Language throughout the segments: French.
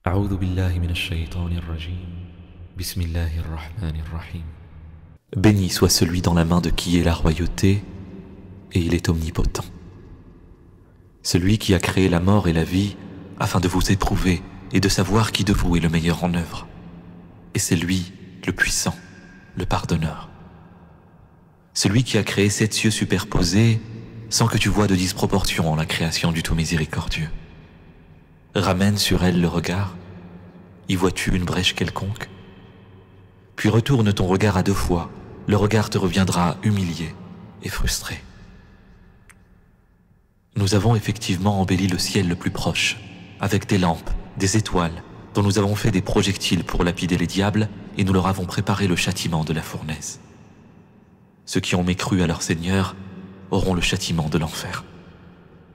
أعوذ بالله من الشيطان الرجيم بسم الله الرحمن الرحيم. Béni soit celui dans la main de qui est la royauté, et il est omnipotent. Celui qui a créé la mort et la vie afin de vous éprouver et de savoir qui de vous est le meilleur en œuvre. Et c'est lui, le puissant, le pardonneur. Celui qui a créé 7 cieux superposés sans que tu vois de disproportion en la création du tout miséricordieux. Ramène sur elle le regard, y vois-tu une brèche quelconque? Puis retourne ton regard à 2 fois, le regard te reviendra humilié et frustré. Nous avons effectivement embelli le ciel le plus proche, avec des lampes, des étoiles, dont nous avons fait des projectiles pour lapider les diables, et nous leur avons préparé le châtiment de la fournaise. Ceux qui ont mécru à leur Seigneur auront le châtiment de l'enfer.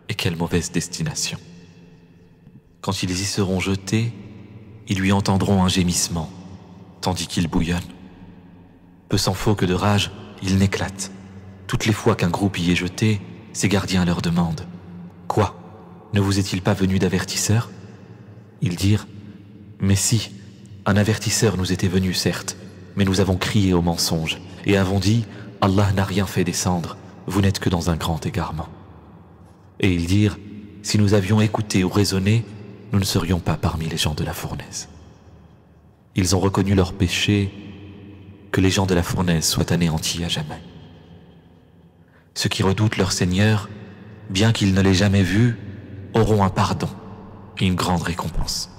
Et quelle mauvaise destination! Quand ils y seront jetés, ils lui entendront un gémissement, tandis qu'il bouillonne. Peu s'en faut que de rage, il n'éclate. Toutes les fois qu'un groupe y est jeté, ses gardiens leur demandent « Quoi? Ne vous est-il pas venu d'avertisseur ?» Ils dirent « Mais si, un avertisseur nous était venu, certes, mais nous avons crié au mensonge et avons dit « Allah n'a rien fait descendre, vous n'êtes que dans un grand égarement. » Et ils dirent « Si nous avions écouté ou raisonné, nous ne serions pas parmi les gens de la fournaise. » Ils ont reconnu leur péché, que les gens de la fournaise soient anéantis à jamais. Ceux qui redoutent leur Seigneur, bien qu'ils ne l'aient jamais vu, auront un pardon et une grande récompense.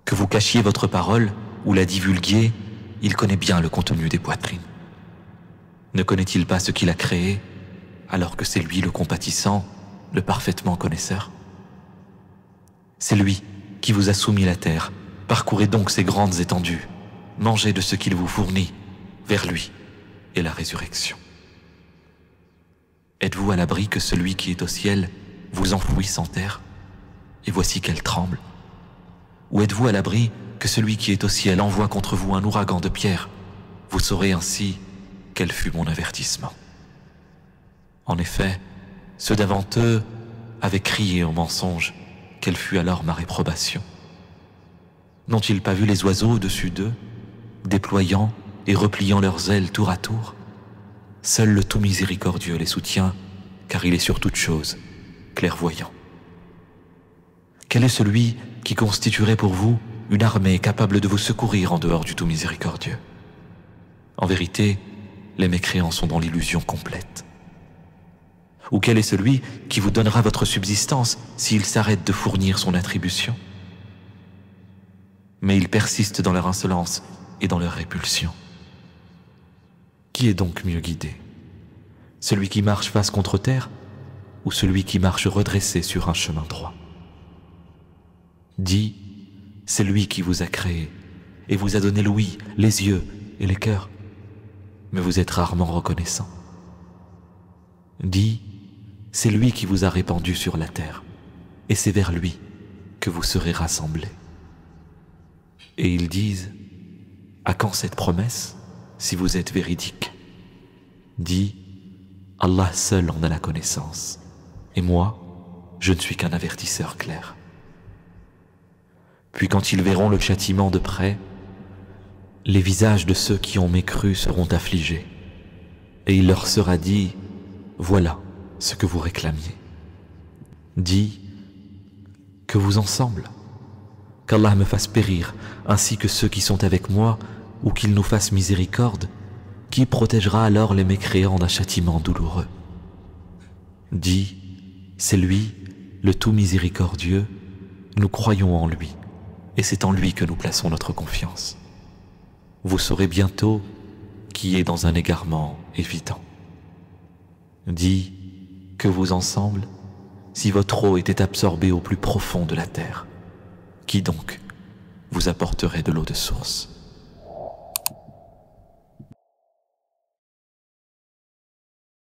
Que vous cachiez votre parole ou la divulguiez, il connaît bien le contenu des poitrines. Ne connaît-il pas ce qu'il a créé, alors que c'est lui le compatissant, le parfaitement connaisseur? C'est lui qui vous a soumis la terre. Parcourez donc ces grandes étendues. Mangez de ce qu'il vous fournit. Vers lui est la résurrection. Êtes-vous à l'abri que celui qui est au ciel vous enfouisse en terre, et voici qu'elle tremble? Ou êtes-vous à l'abri que celui qui est au ciel envoie contre vous un ouragan de pierre? Vous saurez ainsi quel fut mon avertissement. En effet, ceux d'avant eux avaient crié au mensonge. Quelle fut alors ma réprobation? N'ont-ils pas vu les oiseaux au-dessus d'eux, déployant et repliant leurs ailes tour à tour? Seul le tout miséricordieux les soutient, car il est sur toute chose clairvoyant. Quel est celui qui constituerait pour vous une armée capable de vous secourir en dehors du tout miséricordieux? En vérité, les mécréants sont dans l'illusion complète. Ou quel est celui qui vous donnera votre subsistance s'il s'arrête de fournir son attribution? Mais ils persistent dans leur insolence et dans leur répulsion. Qui est donc mieux guidé? Celui qui marche face contre terre ou celui qui marche redressé sur un chemin droit? Dis, c'est lui qui vous a créé et vous a donné l'ouïe, les yeux et les cœurs, mais vous êtes rarement reconnaissant. Dis, c'est lui qui vous a répandu sur la terre, et c'est vers lui que vous serez rassemblés. Et ils disent, à quand cette promesse, si vous êtes véridique? Dis, Allah seul en a la connaissance, et moi, je ne suis qu'un avertisseur clair. Puis quand ils verront le châtiment de près, les visages de ceux qui ont mécru seront affligés, et il leur sera dit, voilà ce que vous réclamiez. Dis que vous ensemble, qu'Allah me fasse périr, ainsi que ceux qui sont avec moi, ou qu'il nous fasse miséricorde, qui protégera alors les mécréants d'un châtiment douloureux? Dis, c'est lui, le tout miséricordieux, nous croyons en lui, et c'est en lui que nous plaçons notre confiance. Vous saurez bientôt qui est dans un égarement évident. Dis que vous ensemble, si votre eau était absorbée au plus profond de la terre, qui donc vous apporterait de l'eau de source?